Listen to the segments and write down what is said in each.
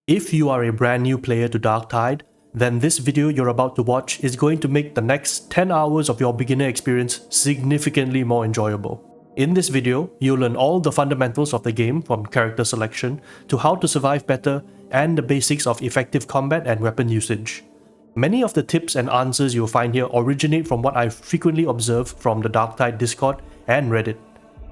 If you are a brand new player to Darktide, then this video you're about to watch is going to make the next 10 hours of your beginner experience significantly more enjoyable. In this video, you'll learn all the fundamentals of the game from character selection to how to survive better and the basics of effective combat and weapon usage. Many of the tips and answers you'll find here originate from what I've frequently observed from the Darktide Discord and Reddit.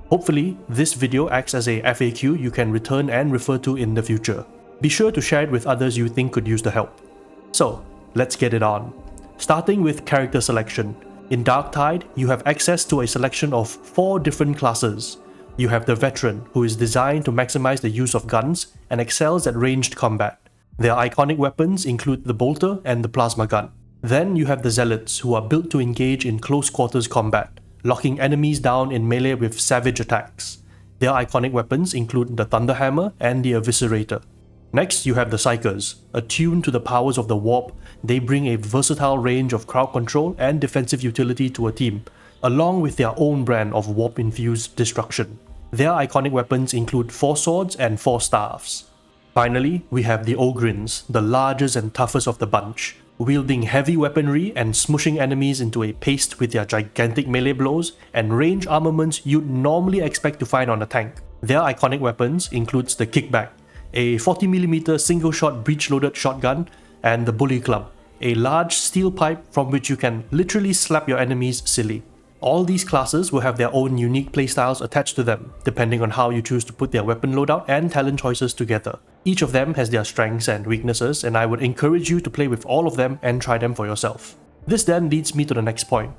Hopefully, this video acts as a FAQ you can return and refer to in the future. Be sure to share it with others you think could use the help. So, let's get it on. Starting with character selection. In Darktide, you have access to a selection of 4 different classes. You have the Veteran, who is designed to maximize the use of guns and excels at ranged combat. Their iconic weapons include the Bolter and the Plasma Gun. Then you have the Zealots, who are built to engage in close quarters combat, locking enemies down in melee with savage attacks. Their iconic weapons include the Thunderhammer and the Eviscerator. Next, you have the Psychers. Attuned to the powers of the Warp, they bring a versatile range of crowd control and defensive utility to a team, along with their own brand of Warp-infused destruction. Their iconic weapons include 4 swords and 4 staffs. Finally, we have the Ogrins, the largest and toughest of the bunch, wielding heavy weaponry and smushing enemies into a paste with their gigantic melee blows and range armaments you'd normally expect to find on a tank. Their iconic weapons includes the Kickback, a 40mm single-shot breech-loaded shotgun, and the Bully Club, a large steel pipe from which you can literally slap your enemies silly. All these classes will have their own unique playstyles attached to them, depending on how you choose to put their weapon loadout and talent choices together. Each of them has their strengths and weaknesses, and I would encourage you to play with all of them and try them for yourself. This then leads me to the next point.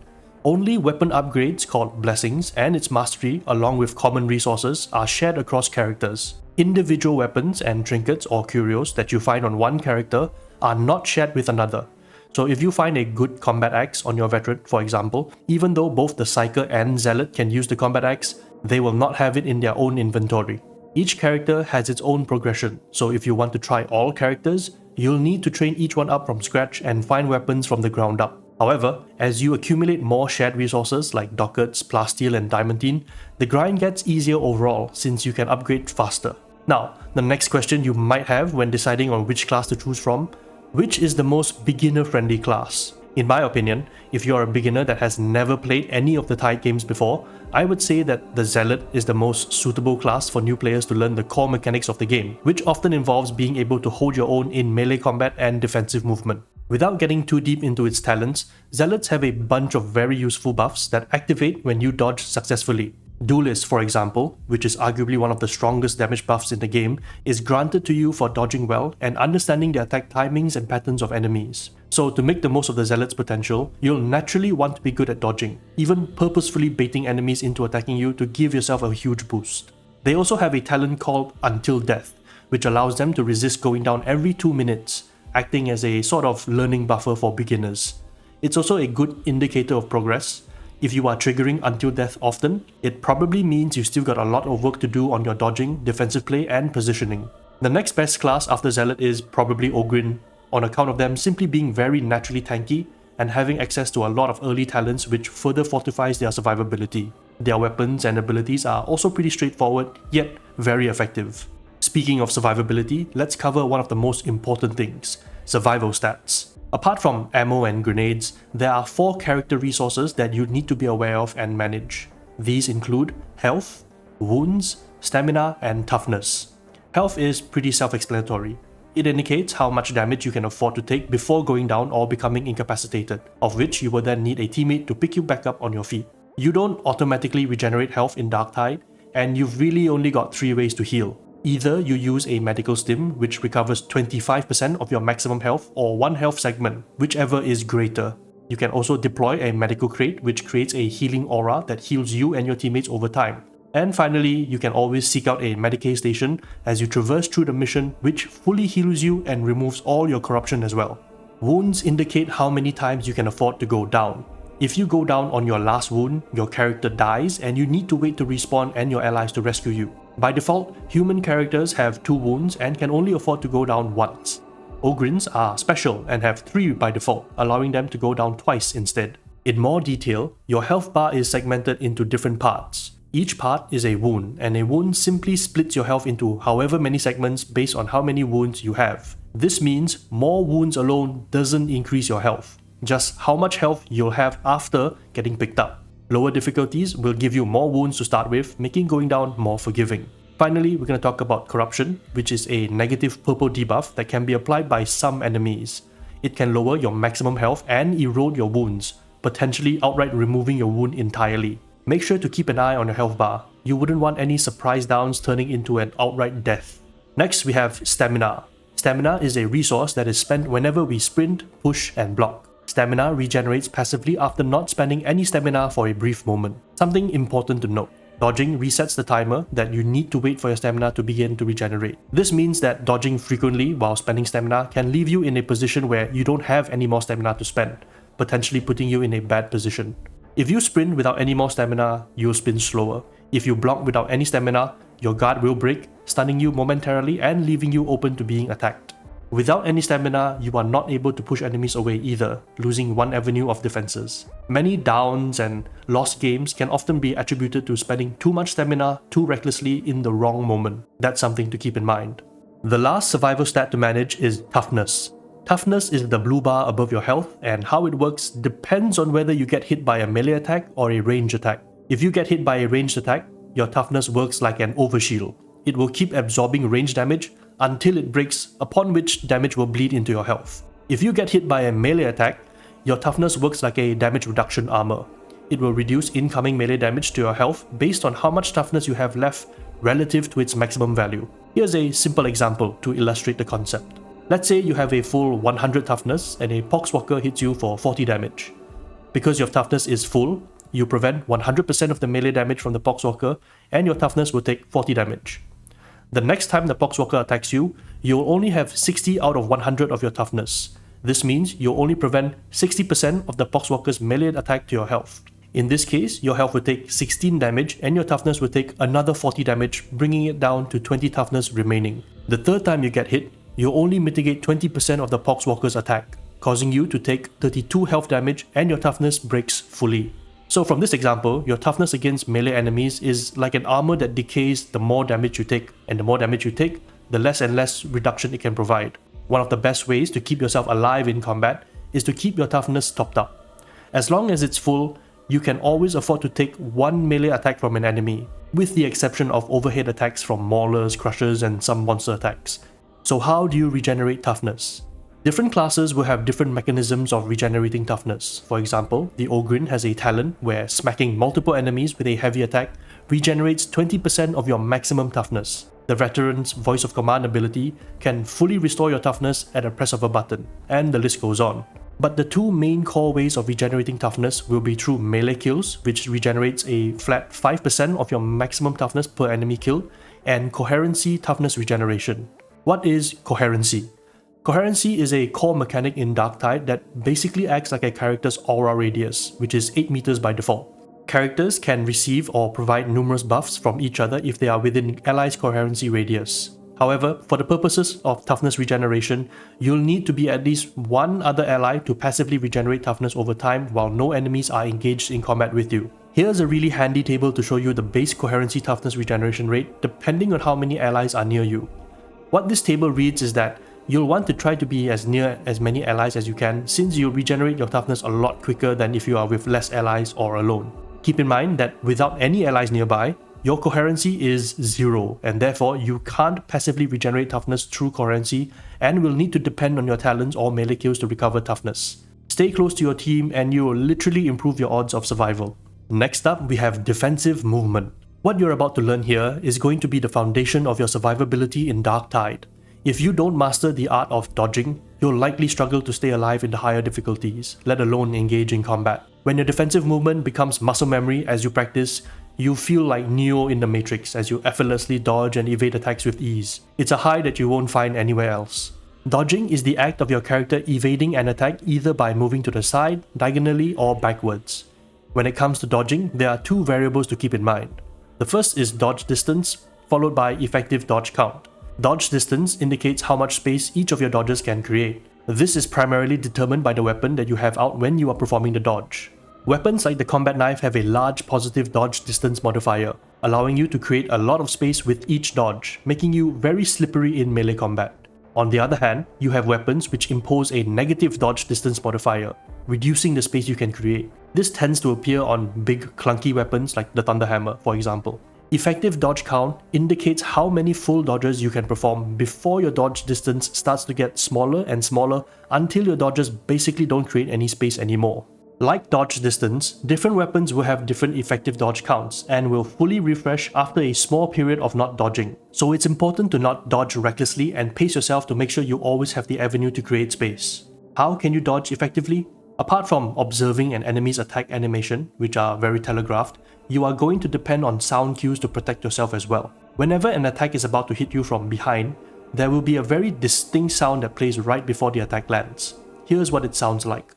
Only weapon upgrades called Blessings and its mastery, along with common resources, are shared across characters. Individual weapons and trinkets or curios that you find on one character are not shared with another. So if you find a good combat axe on your veteran, for example, even though both the Psyker and Zealot can use the combat axe, they will not have it in their own inventory. Each character has its own progression, so if you want to try all characters, you'll need to train each one up from scratch and find weapons from the ground up. However, as you accumulate more shared resources like Dockets, Plasteel and Diamantine, the grind gets easier overall since you can upgrade faster. Now, the next question you might have when deciding on which class to choose from: which is the most beginner-friendly class? In my opinion, if you are a beginner that has never played any of the Tide games before, I would say that the Zealot is the most suitable class for new players to learn the core mechanics of the game, which often involves being able to hold your own in melee combat and defensive movement. Without getting too deep into its talents, Zealots have a bunch of very useful buffs that activate when you dodge successfully. Duelist, for example, which is arguably one of the strongest damage buffs in the game, is granted to you for dodging well and understanding the attack timings and patterns of enemies. So to make the most of the Zealot's potential, you'll naturally want to be good at dodging, even purposefully baiting enemies into attacking you to give yourself a huge boost. They also have a talent called Until Death, which allows them to resist going down every 2 minutes, acting as a sort of learning buffer for beginners. It's also a good indicator of progress. If you are triggering Until Death often, it probably means you still got a lot of work to do on your dodging, defensive play and positioning. The next best class after Zealot is probably Ogrin, on account of them simply being very naturally tanky and having access to a lot of early talents which further fortifies their survivability. Their weapons and abilities are also pretty straightforward, yet very effective. Speaking of survivability, let's cover one of the most important things: survival stats. Apart from ammo and grenades, there are 4 character resources that you need to be aware of and manage. These include health, wounds, stamina, and toughness. Health is pretty self-explanatory. It indicates how much damage you can afford to take before going down or becoming incapacitated, of which you will then need a teammate to pick you back up on your feet. You don't automatically regenerate health in Darktide, and you've really only got 3 ways to heal. Either you use a medical stim, which recovers 25% of your maximum health, or 1 health segment, whichever is greater. You can also deploy a medical crate, which creates a healing aura that heals you and your teammates over time. And finally, you can always seek out a Medicae station as you traverse through the mission, which fully heals you and removes all your corruption as well. Wounds indicate how many times you can afford to go down. If you go down on your last wound, your character dies and you need to wait to respawn and your allies to rescue you. By default, human characters have 2 wounds and can only afford to go down once. Ogrins are special and have 3 by default, allowing them to go down twice instead. In more detail, your health bar is segmented into different parts. Each part is a wound, and a wound simply splits your health into however many segments based on how many wounds you have. This means more wounds alone doesn't increase your health, just how much health you'll have after getting picked up. Lower difficulties will give you more wounds to start with, making going down more forgiving. Finally, we're going to talk about Corruption, which is a negative purple debuff that can be applied by some enemies. It can lower your maximum health and erode your wounds, potentially outright removing your wound entirely. Make sure to keep an eye on your health bar. You wouldn't want any surprise downs turning into an outright death. Next, we have Stamina. Stamina is a resource that is spent whenever we sprint, push, and block. Stamina regenerates passively after not spending any stamina for a brief moment. Something important to note. Dodging resets the timer that you need to wait for your stamina to begin to regenerate. This means that dodging frequently while spending stamina can leave you in a position where you don't have any more stamina to spend, potentially putting you in a bad position. If you sprint without any more stamina, you'll spin slower. If you block without any stamina, your guard will break, stunning you momentarily and leaving you open to being attacked. Without any stamina, you are not able to push enemies away either, losing one avenue of defenses. Many downs and lost games can often be attributed to spending too much stamina too recklessly in the wrong moment. That's something to keep in mind. The last survival stat to manage is Toughness. Toughness is the blue bar above your health, and how it works depends on whether you get hit by a melee attack or a ranged attack. If you get hit by a ranged attack, your Toughness works like an overshield. It will keep absorbing range damage until it breaks, upon which damage will bleed into your health. If you get hit by a melee attack, your Toughness works like a damage reduction armor. It will reduce incoming melee damage to your health based on how much Toughness you have left relative to its maximum value. Here's a simple example to illustrate the concept. Let's say you have a full 100 Toughness and a Poxwalker hits you for 40 damage. Because your Toughness is full, you prevent 100% of the melee damage from the Poxwalker and your Toughness will take 40 damage. The next time the Poxwalker attacks you, you'll only have 60 out of 100 of your Toughness. This means you'll only prevent 60% of the Poxwalker's melee attack to your health. In this case, your health will take 16 damage and your Toughness will take another 40 damage, bringing it down to 20 Toughness remaining. The third time you get hit, you'll only mitigate 20% of the Poxwalker's attack, causing you to take 32 health damage and your Toughness breaks fully. So from this example, your Toughness against melee enemies is like an armor that decays the more damage you take, and the more damage you take, the less and less reduction it can provide. One of the best ways to keep yourself alive in combat is to keep your Toughness topped up. As long as it's full, you can always afford to take one melee attack from an enemy, with the exception of overhead attacks from maulers, crushers, and some monster attacks. So how do you regenerate Toughness? Different classes will have different mechanisms of regenerating Toughness. For example, the Ogrin has a talent where smacking multiple enemies with a heavy attack regenerates 20% of your maximum Toughness. The Veteran's Voice of Command ability can fully restore your Toughness at a press of a button, and the list goes on. But the two main core ways of regenerating Toughness will be through melee kills, which regenerates a flat 5% of your maximum Toughness per enemy kill, and Coherency Toughness Regeneration. What is Coherency? Coherency is a core mechanic in Darktide that basically acts like a character's aura radius, which is 8 meters by default. Characters can receive or provide numerous buffs from each other if they are within allies' coherency radius. However, for the purposes of Toughness Regeneration, you'll need to be at least one other ally to passively regenerate Toughness over time while no enemies are engaged in combat with you. Here's a really handy table to show you the base Coherency Toughness Regeneration rate depending on how many allies are near you. What this table reads is that you'll want to try to be as near as many allies as you can, since you'll regenerate your Toughness a lot quicker than if you are with less allies or alone. Keep in mind that without any allies nearby, your Coherency is 0, and therefore you can't passively regenerate Toughness through Coherency and will need to depend on your talents or melee kills to recover Toughness. Stay close to your team and you will literally improve your odds of survival. Next up, we have Defensive Movement. What you're about to learn here is going to be the foundation of your survivability in Darktide. If you don't master the art of dodging, you'll likely struggle to stay alive in the higher difficulties, let alone engage in combat. When your defensive movement becomes muscle memory as you practice, you feel like Neo in the Matrix as you effortlessly dodge and evade attacks with ease. It's a high that you won't find anywhere else. Dodging is the act of your character evading an attack either by moving to the side, diagonally, or backwards. When it comes to dodging, there are two variables to keep in mind. The first is dodge distance, followed by effective dodge count. Dodge distance indicates how much space each of your dodges can create. This is primarily determined by the weapon that you have out when you are performing the dodge. Weapons like the combat knife have a large positive dodge distance modifier, allowing you to create a lot of space with each dodge, making you very slippery in melee combat. On the other hand, you have weapons which impose a negative dodge distance modifier, reducing the space you can create. This tends to appear on big clunky weapons like the Thunderhammer, for example. Effective dodge count indicates how many full dodges you can perform before your dodge distance starts to get smaller and smaller until your dodges basically don't create any space anymore. Like dodge distance, different weapons will have different effective dodge counts and will fully refresh after a small period of not dodging. So it's important to not dodge recklessly and pace yourself to make sure you always have the avenue to create space. How can you dodge effectively? Apart from observing an enemy's attack animation, which are very telegraphed, you are going to depend on sound cues to protect yourself as well. Whenever an attack is about to hit you from behind, there will be a very distinct sound that plays right before the attack lands. Here's what it sounds like.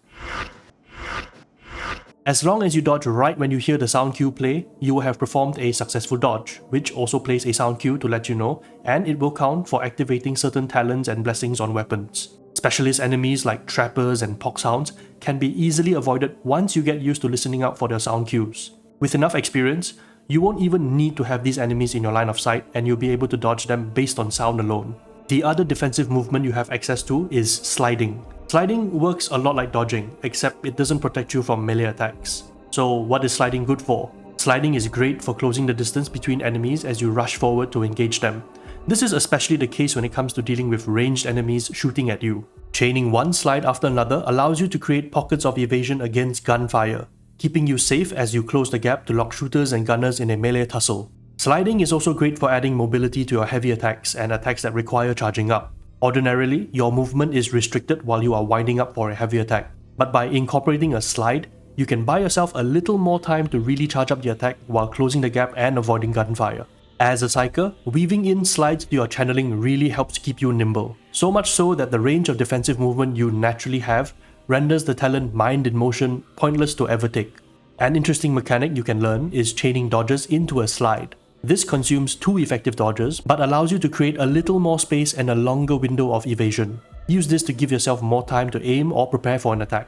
As long as you dodge right when you hear the sound cue play, you will have performed a successful dodge, which also plays a sound cue to let you know, and it will count for activating certain talents and blessings on weapons. Specialist enemies like trappers and poxhounds can be easily avoided once you get used to listening out for their sound cues. With enough experience, you won't even need to have these enemies in your line of sight and you'll be able to dodge them based on sound alone. The other defensive movement you have access to is sliding. Sliding works a lot like dodging, except it doesn't protect you from melee attacks. So what is sliding good for? Sliding is great for closing the distance between enemies as you rush forward to engage them. This is especially the case when it comes to dealing with ranged enemies shooting at you. Chaining one slide after another allows you to create pockets of evasion against gunfire, keeping you safe as you close the gap to lock shooters and gunners in a melee tussle. Sliding is also great for adding mobility to your heavy attacks and attacks that require charging up. Ordinarily, your movement is restricted while you are winding up for a heavy attack, but by incorporating a slide, you can buy yourself a little more time to really charge up the attack while closing the gap and avoiding gunfire. As a psyker, weaving in slides to your channeling really helps keep you nimble, so much so that the range of defensive movement you naturally have renders the talent Mind in Motion pointless to ever take. An interesting mechanic you can learn is chaining dodges into a slide. This consumes 2 effective dodges, but allows you to create a little more space and a longer window of evasion. Use this to give yourself more time to aim or prepare for an attack.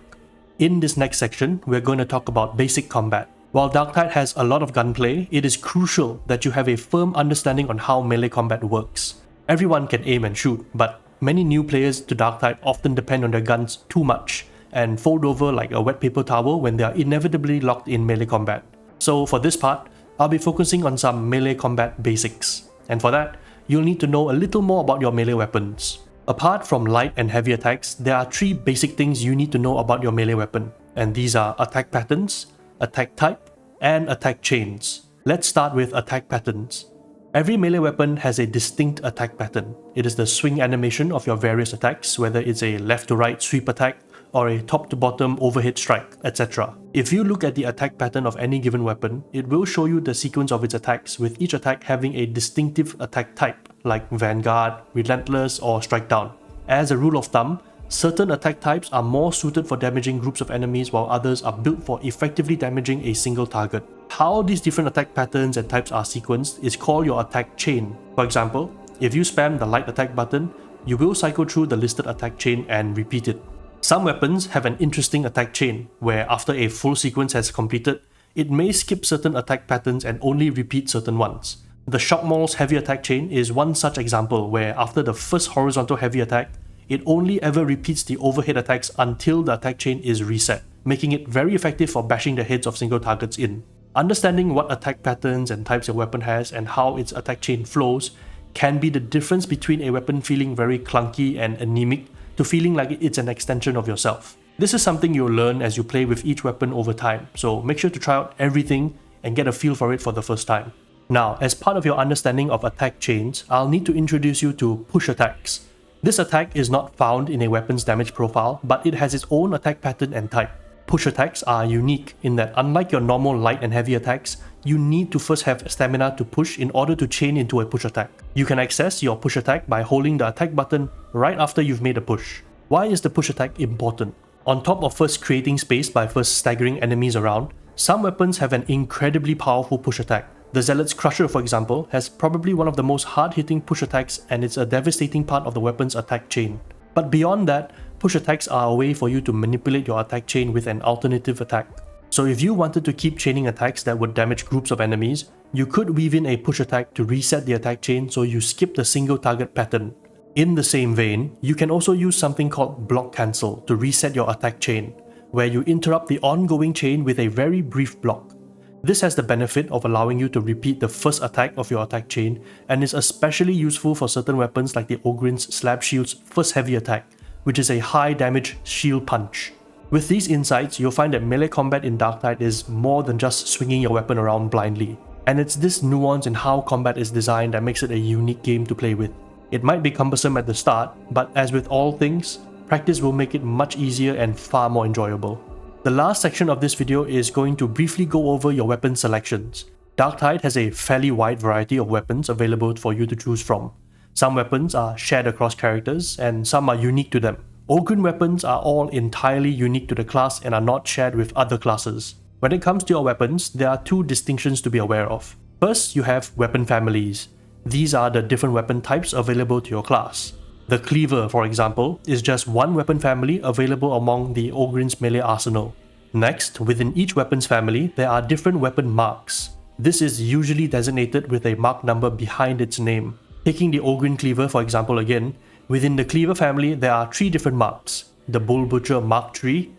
In this next section, we're going to talk about basic combat. While Darktide has a lot of gunplay, it is crucial that you have a firm understanding on how melee combat works. Everyone can aim and shoot, but many new players to Darktide often depend on their guns too much and fold over like a wet paper towel when they are inevitably locked in melee combat. So for this part, I'll be focusing on some melee combat basics, and for that, you'll need to know a little more about your melee weapons. Apart from light and heavy attacks, there are 3 basic things you need to know about your melee weapon, and these are attack patterns, attack type, and attack chains. Let's start with attack patterns. Every melee weapon has a distinct attack pattern. It is the swing animation of your various attacks, whether it's a left to right sweep attack, or a top to bottom overhead strike, etc. If you look at the attack pattern of any given weapon, it will show you the sequence of its attacks, with each attack having a distinctive attack type, like Vanguard, Relentless, or Strike Down. As a rule of thumb, certain attack types are more suited for damaging groups of enemies while others are built for effectively damaging a single target. How these different attack patterns and types are sequenced is called your attack chain. For example, if you spam the light attack button, you will cycle through the listed attack chain and repeat it. Some weapons have an interesting attack chain, where after a full sequence has completed, it may skip certain attack patterns and only repeat certain ones. The Shockmaul's heavy attack chain is one such example, where after the first horizontal heavy attack, it only ever repeats the overhead attacks until the attack chain is reset, making it very effective for bashing the heads of single targets in. Understanding what attack patterns and types a weapon has and how its attack chain flows can be the difference between a weapon feeling very clunky and anemic to feeling like it's an extension of yourself. This is something you'll learn as you play with each weapon over time, so make sure to try out everything and get a feel for it for the first time. Now, as part of your understanding of attack chains, I'll need to introduce you to push attacks. This attack is not found in a weapon's damage profile, but it has its own attack pattern and type. Push attacks are unique in that unlike your normal light and heavy attacks, you need to first have stamina to push in order to chain into a push attack. You can access your push attack by holding the attack button right after you've made a push. Why is the push attack important? On top of first creating space by first staggering enemies around, some weapons have an incredibly powerful push attack. The Zealot's Crusher, for example, has probably one of the most hard-hitting push attacks, and it's a devastating part of the weapon's attack chain. But beyond that, push attacks are a way for you to manipulate your attack chain with an alternative attack. So if you wanted to keep chaining attacks that would damage groups of enemies, you could weave in a push attack to reset the attack chain so you skip the single target pattern. In the same vein, you can also use something called block cancel to reset your attack chain, where you interrupt the ongoing chain with a very brief block. This has the benefit of allowing you to repeat the first attack of your attack chain and is especially useful for certain weapons like the Ogryn's Slab Shield's first heavy attack, which is a high damage shield punch. With these insights, you'll find that melee combat in Darktide is more than just swinging your weapon around blindly. And it's this nuance in how combat is designed that makes it a unique game to play with. It might be cumbersome at the start, but as with all things, practice will make it much easier and far more enjoyable. The last section of this video is going to briefly go over your weapon selections. Darktide has a fairly wide variety of weapons available for you to choose from. Some weapons are shared across characters, and some are unique to them. Ogryn weapons are all entirely unique to the class and are not shared with other classes. When it comes to your weapons, there are two distinctions to be aware of. First, you have weapon families. These are the different weapon types available to your class. The Cleaver, for example, is just one weapon family available among the Ogryn's melee arsenal. Next, within each weapons family, there are different weapon marks. This is usually designated with a mark number behind its name. Taking the Ogryn Cleaver for example again, within the Cleaver family there are 3 different marks: the Bull Butcher Mark 3,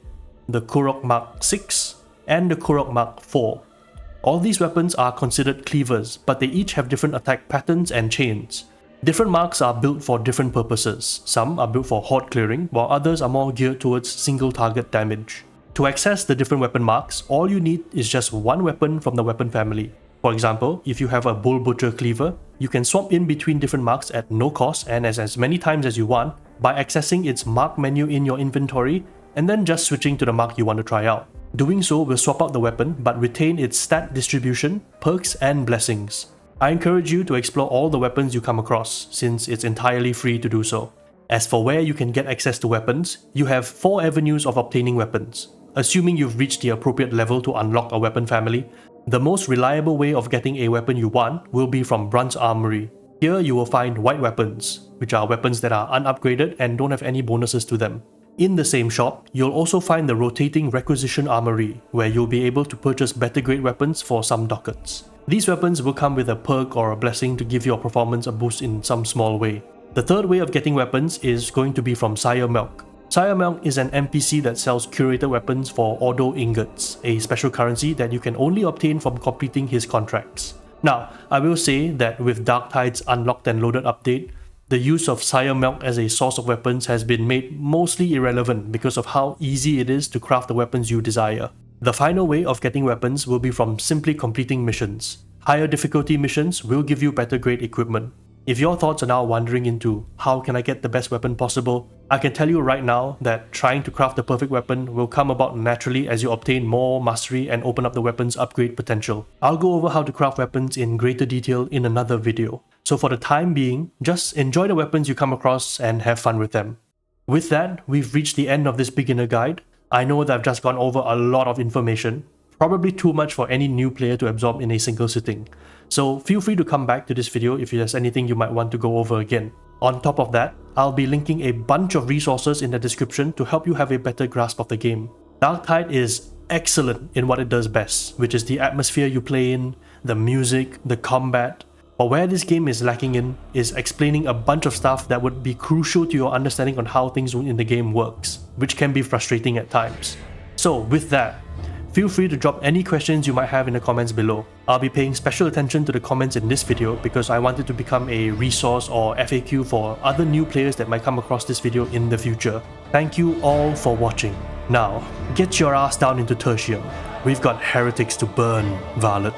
the Kurok Mark 6, and the Kurok Mark 4. All these weapons are considered cleavers, but they each have different attack patterns and chains. Different marks are built for different purposes. Some are built for horde clearing, while others are more geared towards single target damage. To access the different weapon marks, all you need is just one weapon from the weapon family. For example, if you have a Bull Butcher Cleaver, you can swap in between different marks at no cost and as many times as you want by accessing its mark menu in your inventory and then just switching to the mark you want to try out. Doing so will swap out the weapon but retain its stat distribution, perks, and blessings. I encourage you to explore all the weapons you come across, since it's entirely free to do so. As for where you can get access to weapons, you have 4 avenues of obtaining weapons. Assuming you've reached the appropriate level to unlock a weapon family, the most reliable way of getting a weapon you want will be from Brunt's Armory. Here you will find white weapons, which are weapons that are unupgraded and don't have any bonuses to them. In the same shop, you'll also find the rotating Requisition Armory, where you'll be able to purchase better grade weapons for some ducats. These weapons will come with a perk or a blessing to give your performance a boost in some small way. The third way of getting weapons is going to be from Sire Milk. Sire Milk is an NPC that sells curated weapons for Ordo Ingots, a special currency that you can only obtain from completing his contracts. Now, I will say that with Darktide's Unlocked and Loaded update, the use of Sire Milk as a source of weapons has been made mostly irrelevant because of how easy it is to craft the weapons you desire. The final way of getting weapons will be from simply completing missions. Higher difficulty missions will give you better grade equipment. If your thoughts are now wandering into how can I get the best weapon possible, I can tell you right now that trying to craft the perfect weapon will come about naturally as you obtain more mastery and open up the weapon's upgrade potential. I'll go over how to craft weapons in greater detail in another video. So for the time being, just enjoy the weapons you come across and have fun with them. With that, we've reached the end of this beginner guide. I know that I've just gone over a lot of information, probably too much for any new player to absorb in a single sitting. So feel free to come back to this video if there's anything you might want to go over again. On top of that, I'll be linking a bunch of resources in the description to help you have a better grasp of the game. Darktide is excellent in what it does best, which is the atmosphere you play in, the music, the combat. But where this game is lacking in is explaining a bunch of stuff that would be crucial to your understanding on how things in the game works, which can be frustrating at times. So with that, feel free to drop any questions you might have in the comments below. I'll be paying special attention to the comments in this video because I want it to become a resource or FAQ for other new players that might come across this video in the future. Thank you all for watching. Now, get your ass down into Tertium. We've got heretics to burn, Varlet.